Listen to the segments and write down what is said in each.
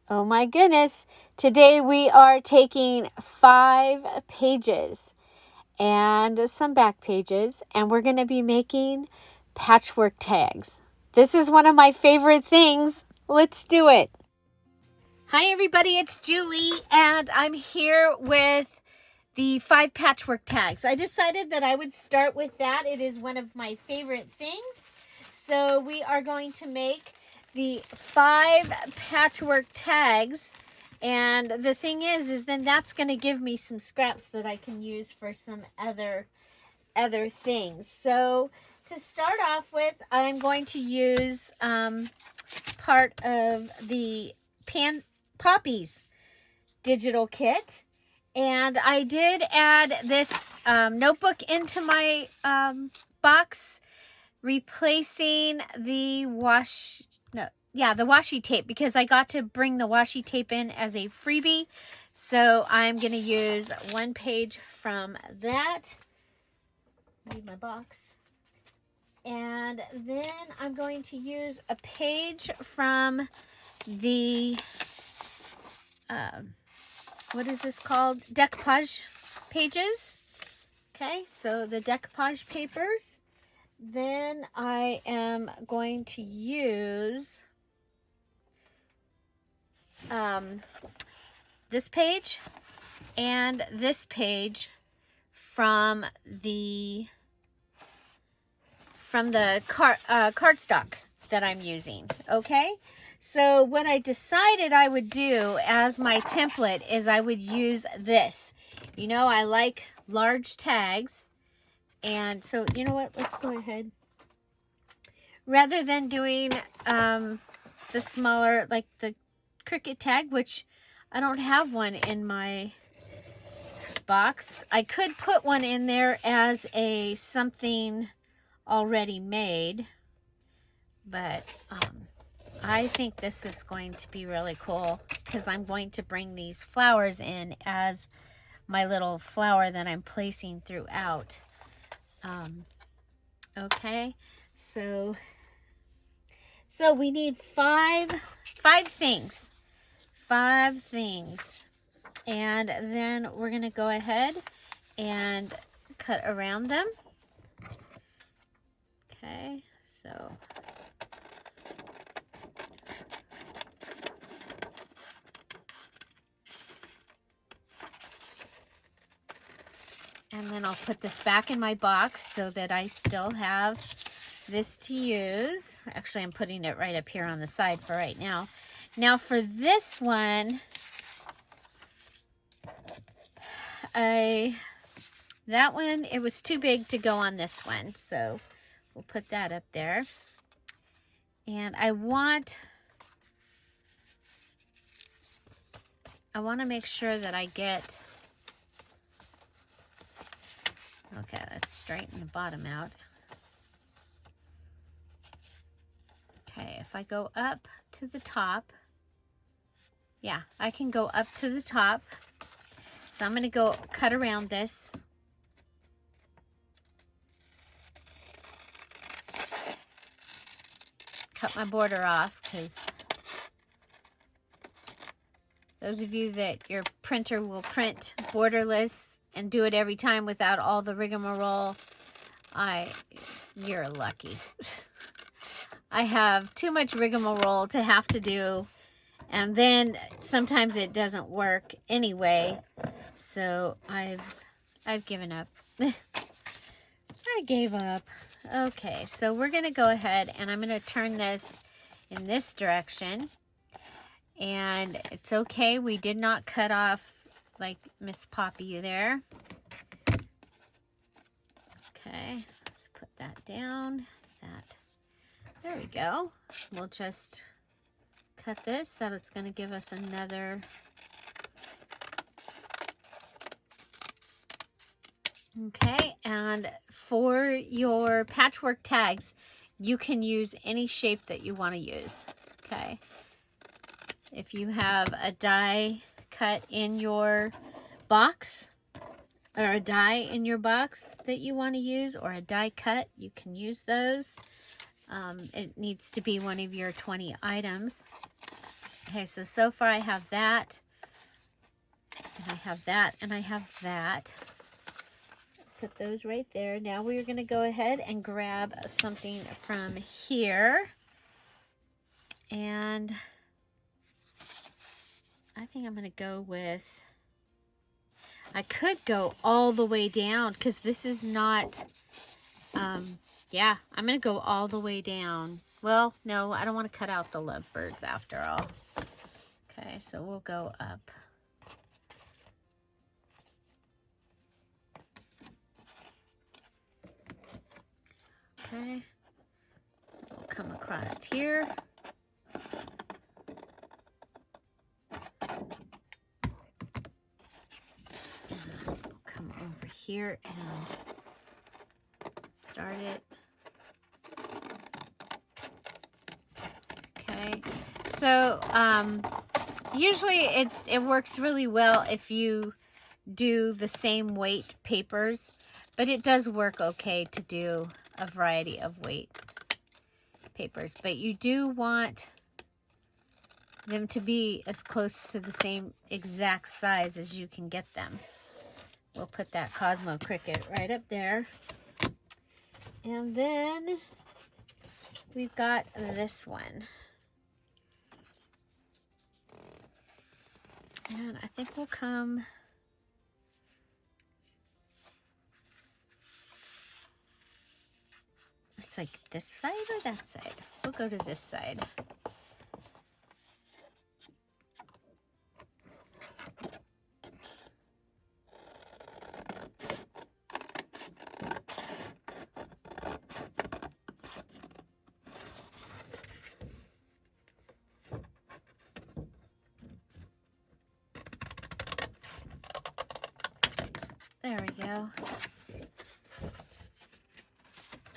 Oh my goodness. Today we are taking 5 pages and some back pages, and we're going to be making patchwork tags. This is one of my favorite things. Let's do it. Hi everybody, it's Julie, and I'm here with the 5 patchwork tags. I decided that I would start with that. It is one of my favorite things. So we are going to make the 5 patchwork tags, and the thing is then that's going to give me some scraps that I can use for some other things. So to start off with, I'm going to use part of the Poppies digital kit, and I did add this notebook into my box, replacing the washi tape, because I got to bring the washi tape in as a freebie. So I'm going to use 1 page from that. Leave my box. And then I'm going to use a page from the, what is this called? Decoupage pages. Okay, so the decoupage papers. Then I am going to use this page and this page from the cardstock that I'm using. Okay, so what I decided I would do as my template is I would use this. You know, I like large tags. And so, you know what? Let's go ahead. Rather than doing the smaller, like the Cricut tag, which I don't have one in my box. I could put one in there as a something already made. But I think this is going to be really cool, because I'm going to bring these flowers in as my little flower that I'm placing throughout. Okay, so we need five things, and then we're gonna go ahead and cut around them. Okay, so and then I'll put this back in my box so that I still have this to use. Actually, I'm putting it right up here on the side for right now. Now for this one, that one, it was too big to go on this one, so we'll put that up there. And I want to make sure that I get, okay, let's straighten the bottom out. Okay, if I go up to the top, yeah, I can go up to the top. So I'm going to go cut around this. Cut my border off, because those of you that your printer will print borderless and do it every time without all the rigmarole, you're lucky. I have too much rigmarole to have to do, and then sometimes it doesn't work anyway. So I've given up. I gave up. Okay, so we're going to go ahead and I'm going to turn this in this direction. And it's okay, we did not cut off like Miss Poppy there. Okay, let's put that down. There we go. We'll just cut this. That's going to give us another. Okay, and for your patchwork tags, you can use any shape that you want to use. Okay, if you have a die cut in your box, or a die in your box that you want to use, or a die cut, you can use those. It needs to be one of your 20 items. Okay, so far I have that, and I have that, and I have that. Put those right there. Now we're going to go ahead and grab something from here. And I think I'm going to go with, I could go all the way down because this is not, yeah, I'm going to go all the way down. Well, no, I don't want to cut out the lovebirds after all. Okay, so we'll go up. Okay, we'll come across here. We'll come over here and start it. Okay, so usually it works really well if you do the same weight papers, but it does work okay to do a variety of weight papers. But you do want them to be as close to the same exact size as you can get them. We'll put that Cosmo Cricket right up there. And then we've got this one. And I think we'll come, it's like this side or that side? We'll go to this side. There we go.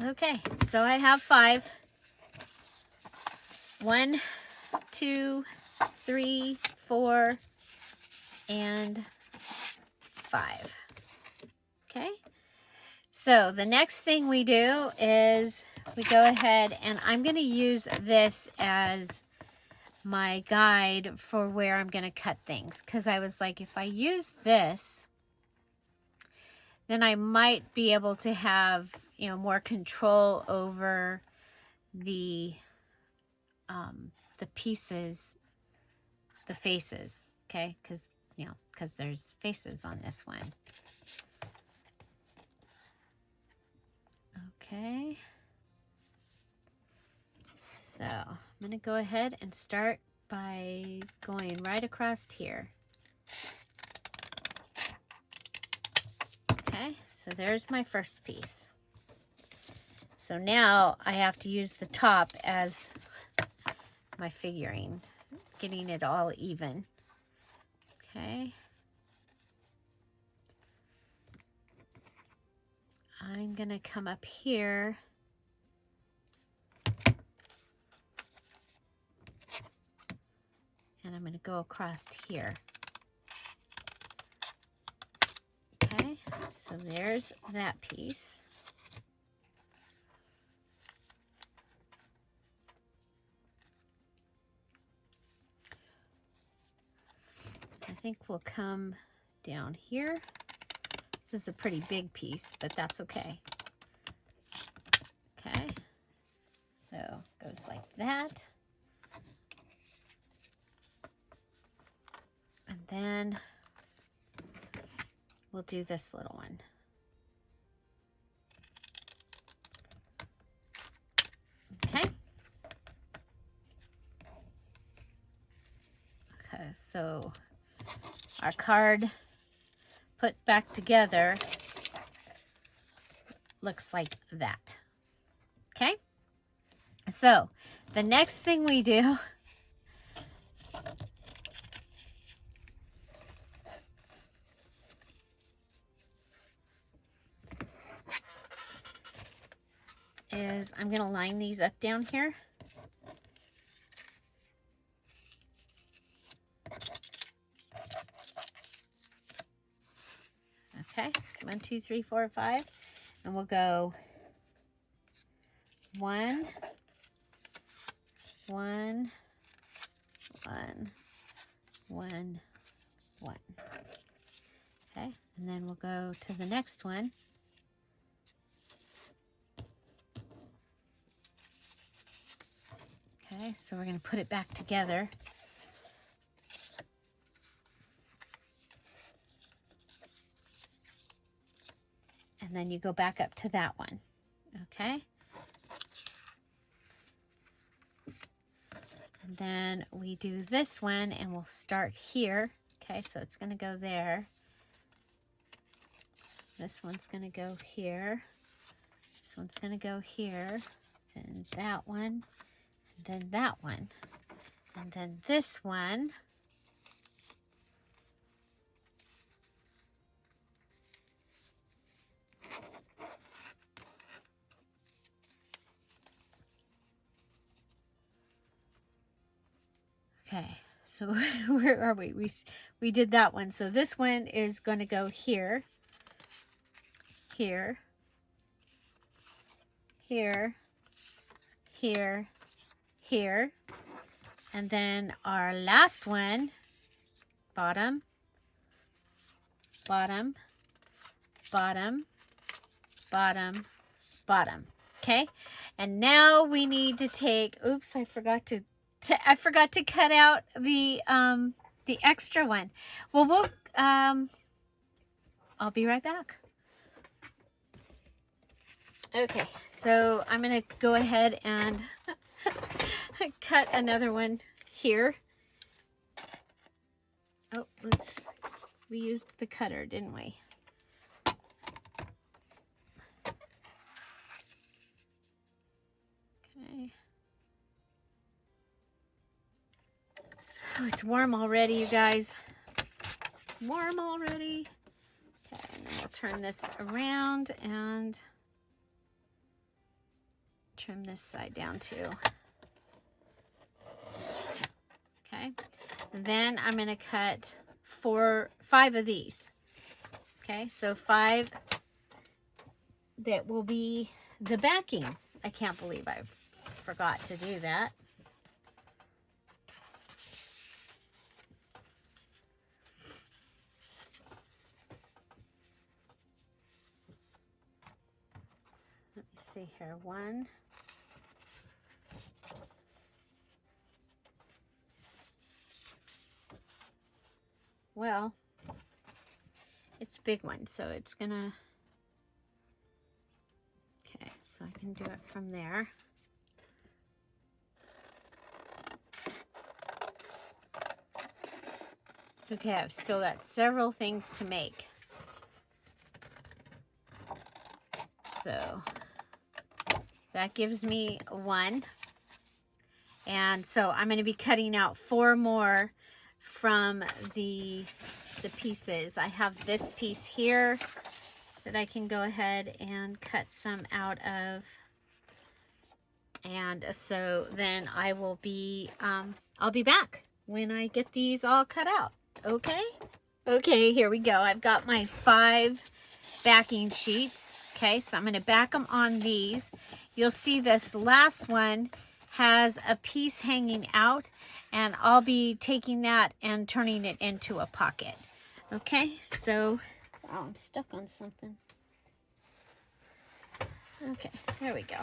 Okay, so I have 5. 1, 2, 3, 4, and 5. Okay, so the next thing we do is we go ahead, and I'm going to use this as my guide for where I'm going to cut things, because I was like, if I use this, then I might be able to have, you know, more control over the pieces, the faces, okay? Because, you know, because there's faces on this one. Okay. So I'm going to go ahead and start by going right across here. Okay, so there's my first piece. So now I have to use the top as my figuring, getting it all even. Okay. I'm going to come up here and I'm going to go across here. Okay, so there's that piece. I think we'll come down here. This is a pretty big piece, but that's okay. Okay, so it goes like that. And then we'll do this little one. Okay. Okay, so our card put back together looks like that. Okay, so the next thing we do is I'm going to line these up down here. Okay, 1, 2, 3, 4, 5, and we'll go 1, 1, 1, 1, 1. Okay, and then we'll go to the next one. Okay, so we're going to put it back together. And then you go back up to that one. Okay. And then we do this one and we'll start here. Okay, so it's going to go there. This one's going to go here. This one's going to go here. And that one. And then that one. And then this one. Okay, so where are we? We did that one. So this one is going to go here, here, here, here, here. And then our last one, bottom, bottom, bottom, bottom, bottom. Okay, and now we need to take, oops, I forgot to cut out the extra one. Well, I'll be right back. Okay, so I'm gonna go ahead and cut another one here. Oh, we used the cutter, didn't we? Okay. Oh, it's warm already, you guys. Warm already. Okay, and then we'll turn this around and trim this side down too. Okay, and then I'm going to cut 5 of these. Okay, so 5 that will be the backing. I can't believe I forgot to do that. Let me see here. 1. Well, it's a big one, so it's gonna, okay, so I can do it from there. It's okay, I've still got several things to make. So that gives me 1. And so I'm going to be cutting out 4 more from the pieces. I have this piece here that I can go ahead and cut some out of. And so then I will be, I'll be back when I get these all cut out. Okay? Okay, here we go. I've got my 5 backing sheets. Okay, so I'm going to back them on these. You'll see this last one has a piece hanging out, and I'll be taking that and turning it into a pocket. Okay, so, wow, I'm stuck on something. Okay, there we go.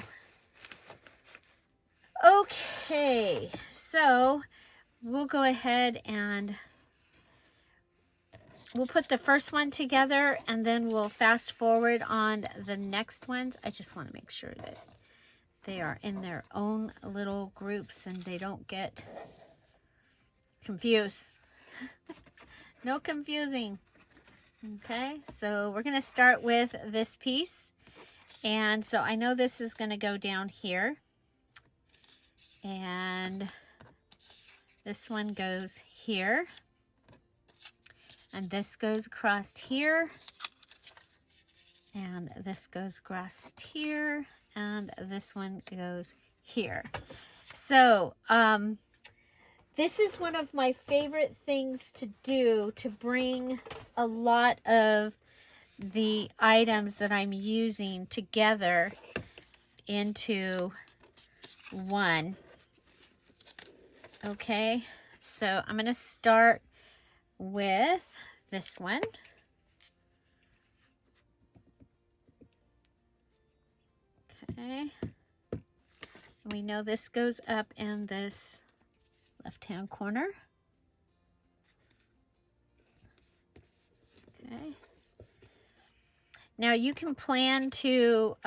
Okay, so we'll go ahead and we'll put the first one together, and then we'll fast forward on the next ones. I just want to make sure that they are in their own little groups and they don't get confused. No confusing. Okay, so we're going to start with this piece. And so I know this is going to go down here. And this one goes here. And this goes across here. And this goes across here. And this one goes here. So, this is one of my favorite things to do, to bring a lot of the items that I'm using together into one. Okay, So I'm going to start with this one. Okay. We know this goes up in this left-hand corner. Okay. Now you can plan to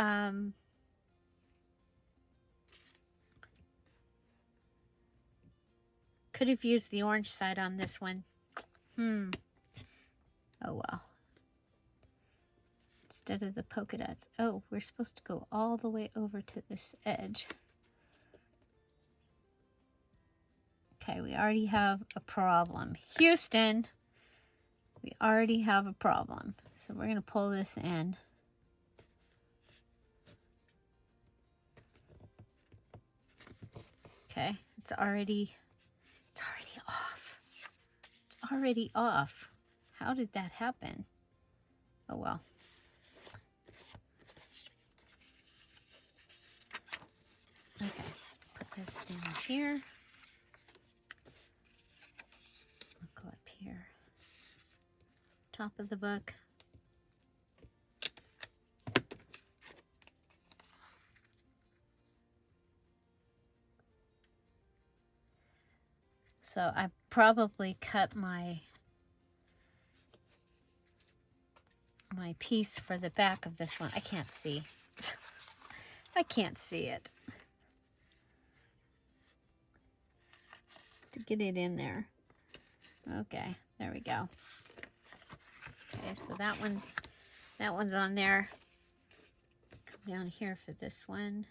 could have used the orange side on this one. Oh well. Instead of the polka dots. Oh, we're supposed to go all the way over to this edge. Okay, we already have a problem. Houston, we already have a problem. So we're going to pull this in. Okay, it's already off. It's already off. How did that happen? Oh well. Okay, put this down here. I'll go up here. Top of the book. So I probably cut my piece for the back of this one. I can't see. I can't see it. To get it in there. Okay, there we go. Okay, so that one's on there. Come down here for this one.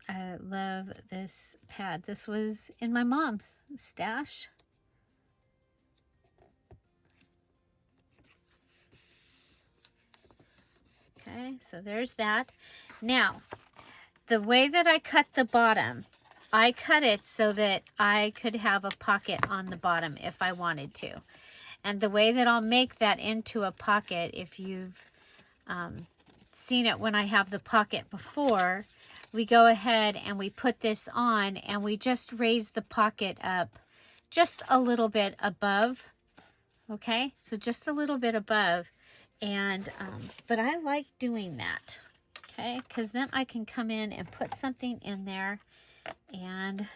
I love this pad. This was in my mom's stash. Okay, so there's that. Now, the way that I cut the bottom, I cut it so that I could have a pocket on the bottom if I wanted to. And the way that I'll make that into a pocket, if you've seen it when I have the pocket before, we go ahead and we put this on and we just raise the pocket up just a little bit above. Okay, so just a little bit above. And but I like doing that. Okay, because then I can come in and put something in there. And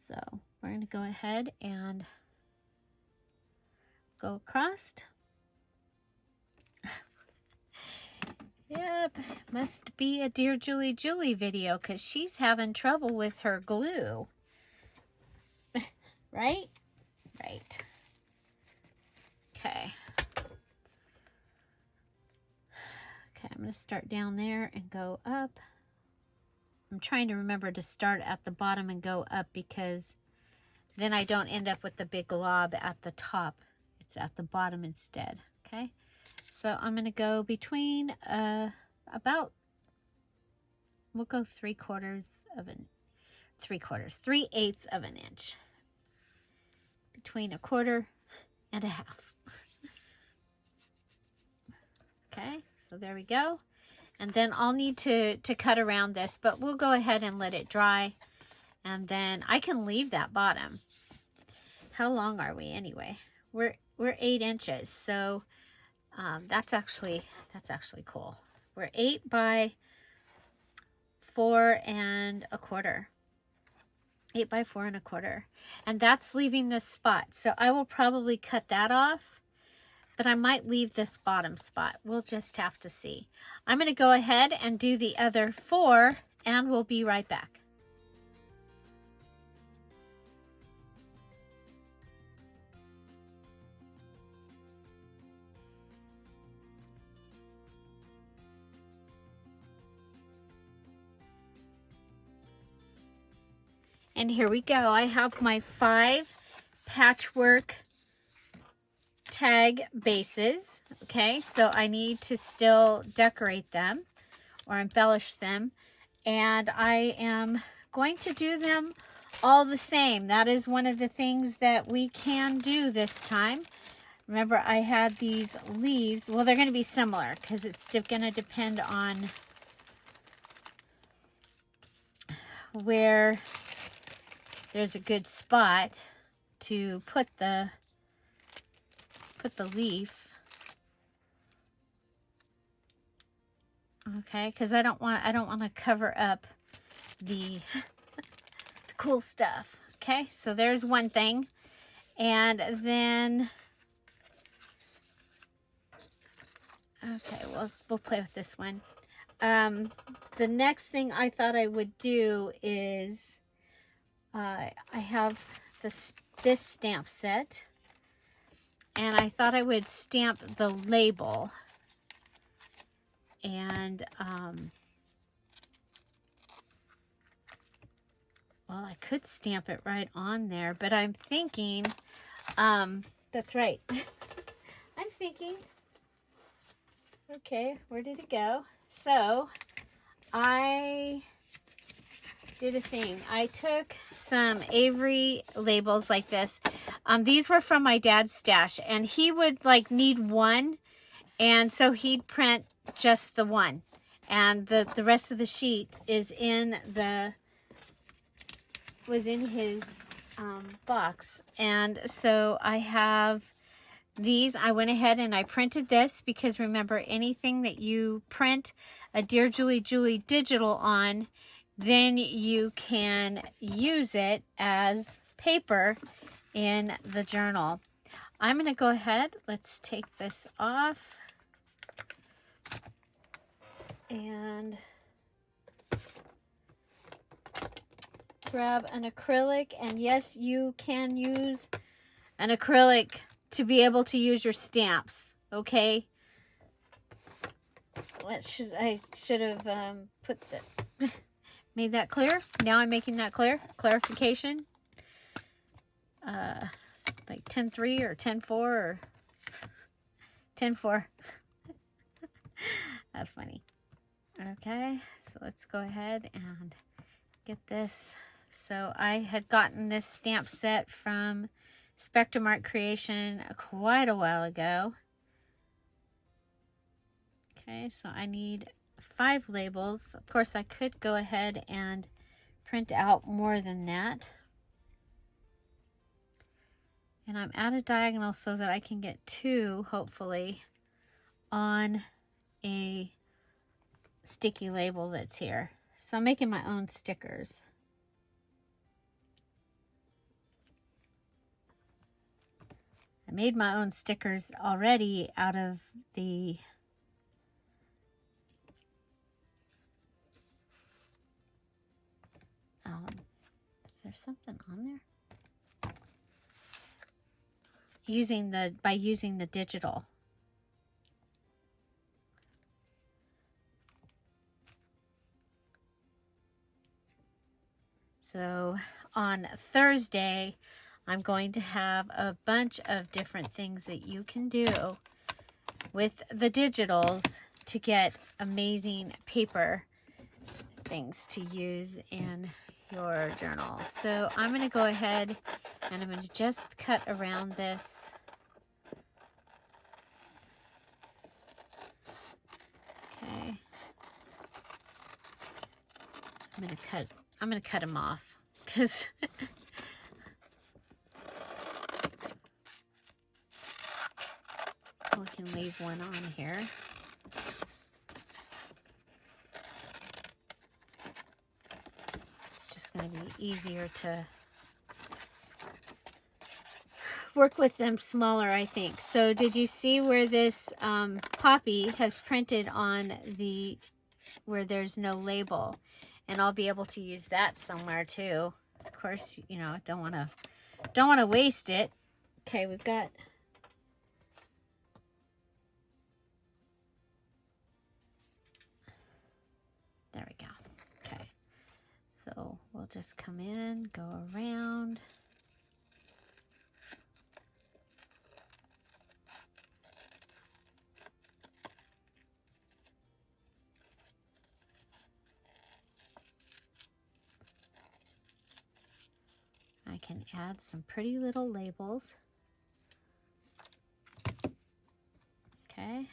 so we're going to go ahead and go across. Yep, must be a Dear Julie Julie video because she's having trouble with her glue. Right? Right. Okay. Okay, I'm going to start down there and go up. I'm trying to remember to start at the bottom and go up because then I don't end up with the big glob at the top. It's at the bottom instead. Okay, so I'm going to go between about, we'll go 3/8 of an inch. Between 1/4 and 1/2. Okay, so there we go. And then I'll need to cut around this, but we'll go ahead and let it dry. And then I can leave that bottom. How long are we anyway? We're 8 inches, so that's actually cool. We're 8 by 4 1/4. 8 by 4 1/4. And that's leaving this spot. So I will probably cut that off, but I might leave this bottom spot. We'll just have to see. I'm going to go ahead and do the other 4, and we'll be right back. And here we go. I have my 5 patchwork tag bases. Okay, so I need to still decorate them or embellish them. And I am going to do them all the same. That is one of the things that we can do this time. Remember, I had these leaves. Well, they're going to be similar because it's going to depend on where there's a good spot to put the leaf. Okay, because I don't want to cover up the cool stuff. Okay, so there's one thing. And then okay, we'll play with this one. The next thing I thought I would do is I have this stamp set, and I thought I would stamp the label. And well, I could stamp it right on there, but I'm thinking, that's right. I'm thinking, okay, where did it go? So I did a thing. I took some Avery labels like this. These were from my dad's stash, and he would like need one, and so he'd print just the one, and the rest of the sheet is in his box. And so I have these. I went ahead and I printed this because remember, anything that you print a Dear Julie Julie digital on, then you can use it as paper in the journal. I'm going to go ahead. Let's take this off. And grab an acrylic. And yes, you can use an acrylic to be able to use your stamps. Okay. I should have put that. Made that clear. Now I'm making that clear. Clarification. Like 10-3 or 10-4 or 10-4. That's funny. Okay, so let's go ahead and get this. So I had gotten this stamp set from Spectrum Art Creation quite a while ago. Okay, so I need 5 labels. Of course, I could go ahead and print out more than that. And I'm at a diagonal so that I can get 2, hopefully, on a sticky label that's here. So I'm making my own stickers. I made my own stickers already out of the is there something on there? By using the digital. So on Thursday, I'm going to have a bunch of different things that you can do with the digitals to get amazing paper things to use in your journal. So I'm going to go ahead and I'm going to just cut around this. Okay. I'm going to cut them off because we can leave one on here. It's just going to be easier to work with them smaller, I think. So did you see where this poppy has printed on the where there's no label? And I'll be able to use that somewhere too. Of course, you know, don't want to waste it. Okay, we've got there we go. Okay. So we'll just come in, go around. I can add some pretty little labels. Okay.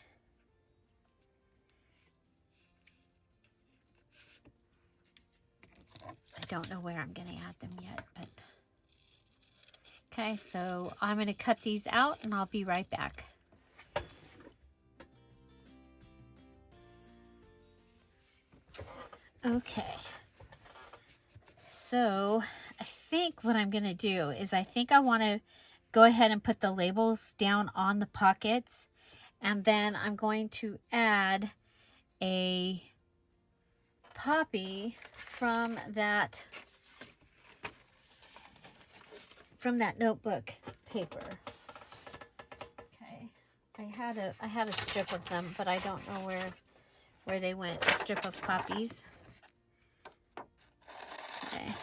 I don't know where I'm going to add them yet, but okay, so I'm going to cut these out and I'll be right back. Okay, so I think what I'm going to do is I think I want to go ahead and put the labels down on the pockets, and then I'm going to add a poppy from that notebook paper. Okay, I had a strip of them, but I don't know where they went. A strip of poppies. Okay,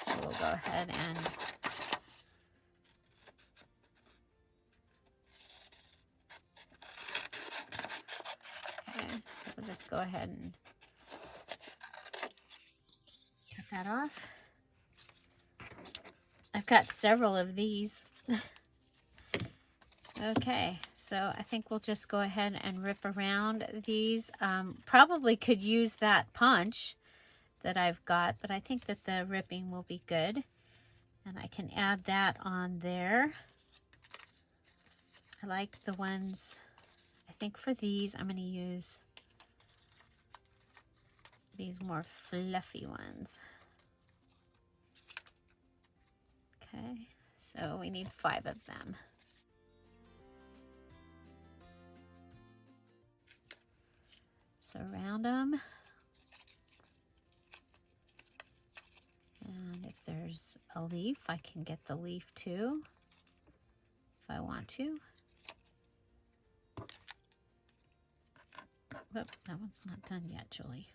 so we'll go ahead and so we'll just go ahead and cut that off. I've got several of these. Okay, so I think we'll just go ahead and rip around these. Probably could use that punch that I've got, but I think that the ripping will be good. And I can add that on there. I like the ones, I think for these, I'm going to use these more fluffy ones. Okay, so we need 5 of them. So round them. And if there's a leaf, I can get the leaf too, if I want to. Whoop, that one's not done yet, Julie.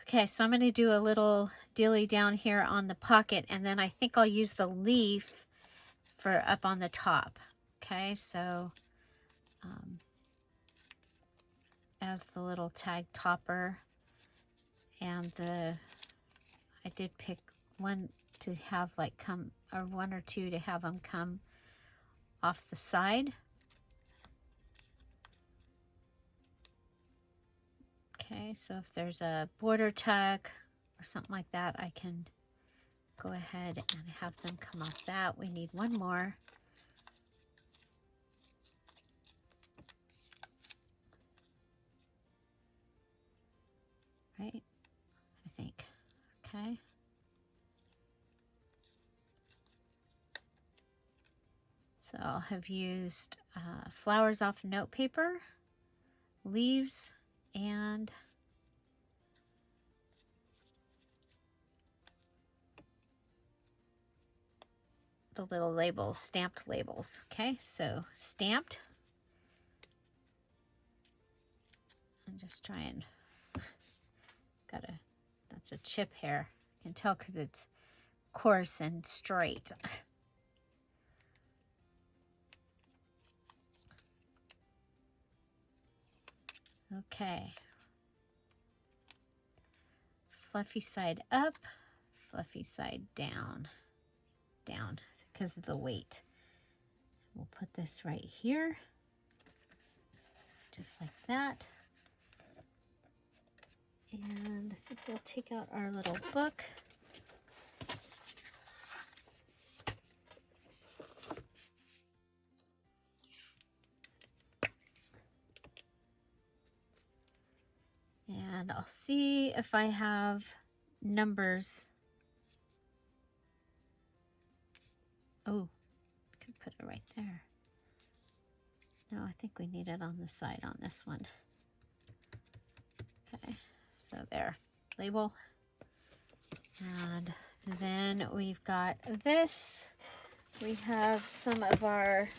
Okay, so I'm going to do a little dilly down here on the pocket, and then I think I'll use the leaf for up on the top. Okay, so as the little tag topper, and I did pick one to have like come, or 1 or 2 to have them come off the side. Okay, so if there's a border tuck or something like that, I can go ahead and have them come off that. We need 1 more. Right, I think. Okay. So I'll have used flowers off note paper, leaves, and the little labels, stamped labels. Okay, so stamped. I'm just trying, that's a chip hair. You can tell because it's coarse and straight. Okay. Fluffy side up, fluffy side down, down because of the weight. We'll put this right here, just like that. And I think we'll take out our little book. And I'll see if I have numbers. Oh, I can put it right there. No, I think we need it on the side on this one. Okay, so there, label. And then we've got this. We have some of our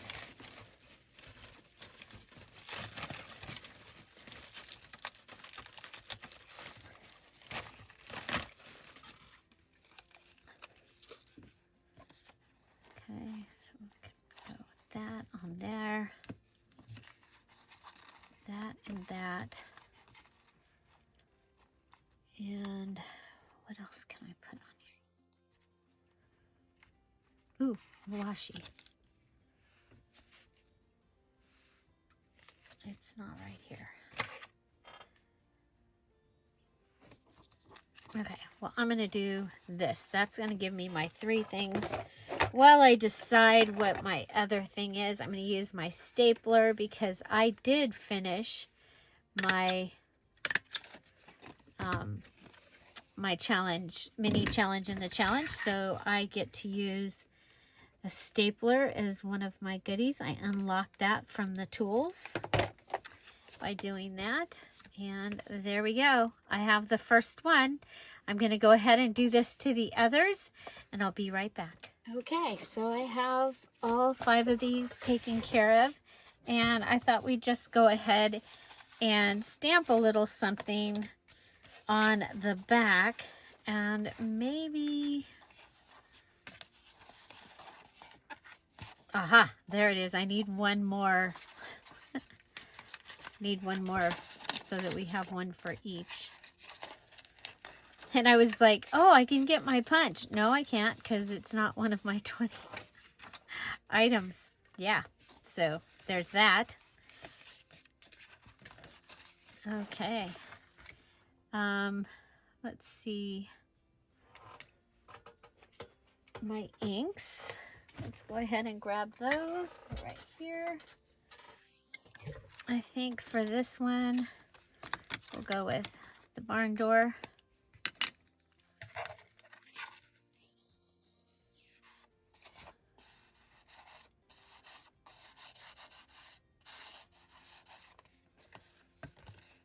that on there, that and that, and what else can I put on here? Ooh, washi. It's not right here. Okay, well, I'm going to do this. That's going to give me my 3 things. While I decide what my other thing is, I'm going to use my stapler because I did finish my my challenge, mini challenge in the challenge. So I get to use a stapler as one of my goodies. I unlocked that from the tools by doing that. And there we go. I have the first one. I'm going to go ahead and do this to the others, and I'll be right back. Okay, so I have all 5 of these taken care of, and I thought we'd just go ahead and stamp a little something on the back, and maybe, aha, there it is. I need one more. Need one more so that we have one for each. And I was like, oh, I can get my punch. No, I can't because it's not one of my 20 items. Yeah, so there's that. Okay. Let's see. My inks. Let's go ahead and grab those right here. I think for this one, we'll go with the barn door.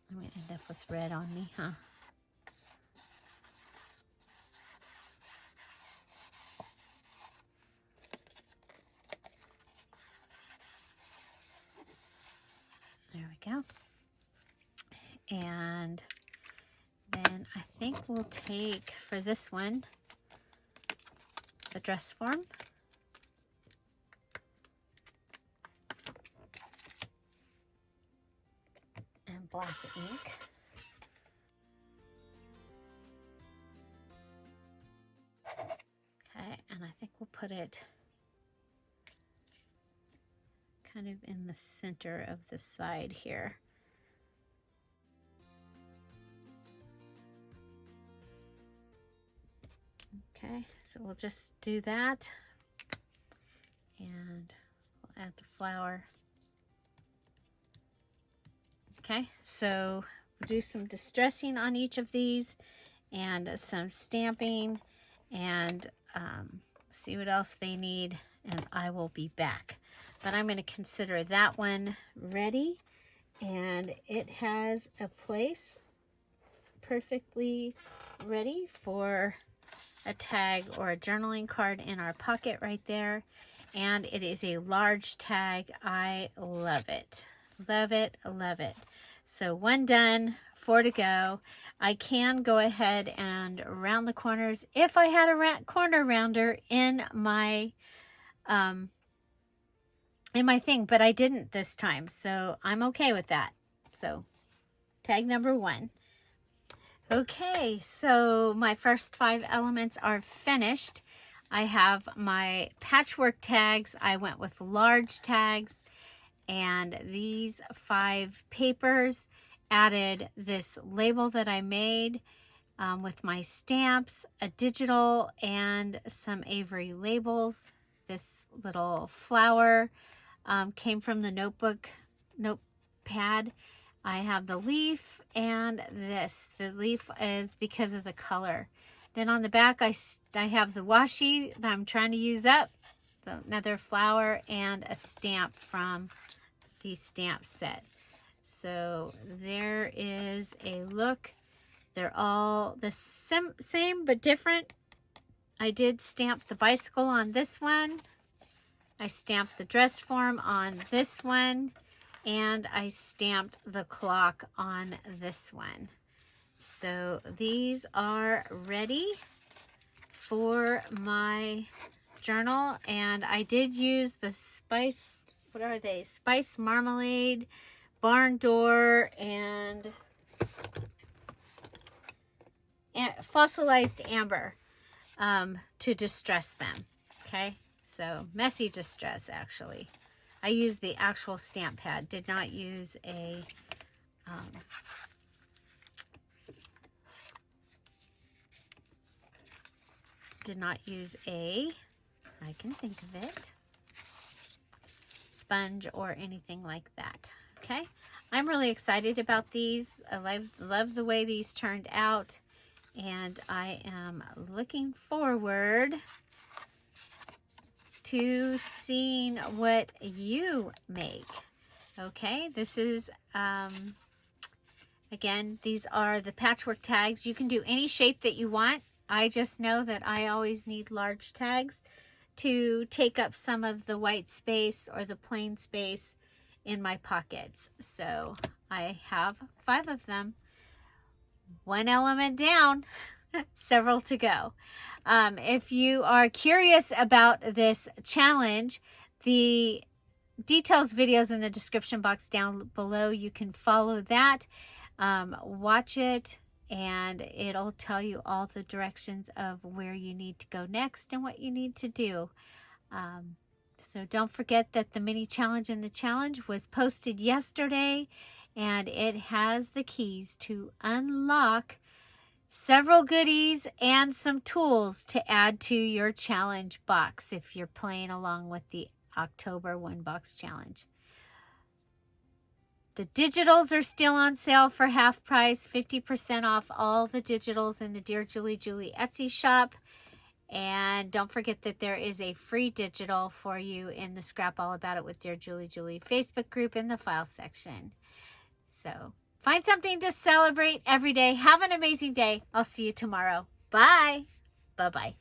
I'm going to end up with red on me, huh? There we go. And then I think we'll take, for this one, the dress form. And black ink. Okay, and I think we'll put it kind of in the center of the side here. Okay, so we'll just do that, and we'll add the flower. Okay, so we'll do some distressing on each of these and some stamping and see what else they need, and I will be back. But I'm going to consider that one ready, and it has a place perfectly ready for a tag or a journaling card in our pocket right there. And it is a large tag. I love it. Love it, love it. So 1 done, 4 to go. I can go ahead and round the corners if I had a corner rounder in my thing, but I didn't this time, so I'm okay with that. So tag number 1. Okay, so my first 5 elements are finished. I have my patchwork tags. I went with large tags, and these 5 papers added this label that I made with my stamps, a digital, and some Avery labels. This little flower came from the notepad. I have the leaf and this. The leaf is because of the color. Then on the back, I have the washi that I'm trying to use up, another flower, and a stamp from the stamp set. So there is a look. They're all the same but different. I did stamp the bicycle on this one. I stamped the dress form on this one. And I stamped the clock on this one. So these are ready for my journal. And I did use the spice, what are they? Spice marmalade, barn door, and fossilized amber to distress them. Okay, so messy distress actually. I used the actual stamp pad, did not use a did not use I can think of it, sponge or anything like that. Okay, I'm really excited about these. I love the way these turned out, and I am looking forward to seeing what you make. Okay, this is again, these are the patchwork tags. You can do any shape that you want. I just know that I always need large tags to take up some of the white space or the plain space in my pockets. So I have 5 of them. 1 element down, several to go. If you are curious about this challenge, the details videos in the description box down below. You can follow that, watch it, and it'll tell you all the directions of where you need to go next and what you need to do. So don't forget that the mini challenge in the challenge was posted yesterday, and it has the keys to unlock several goodies and some tools to add to your challenge box if you're playing along with the October 1-box challenge. The digitals are still on sale for half price, 50% off all the digitals in the Dear Julie Julie Etsy shop. And don't forget that there is a free digital for you in the Scrap All About It with Dear Julie Julie Facebook group in the file section. So find something to celebrate every day. Have an amazing day. I'll see you tomorrow. Bye. Bye-bye.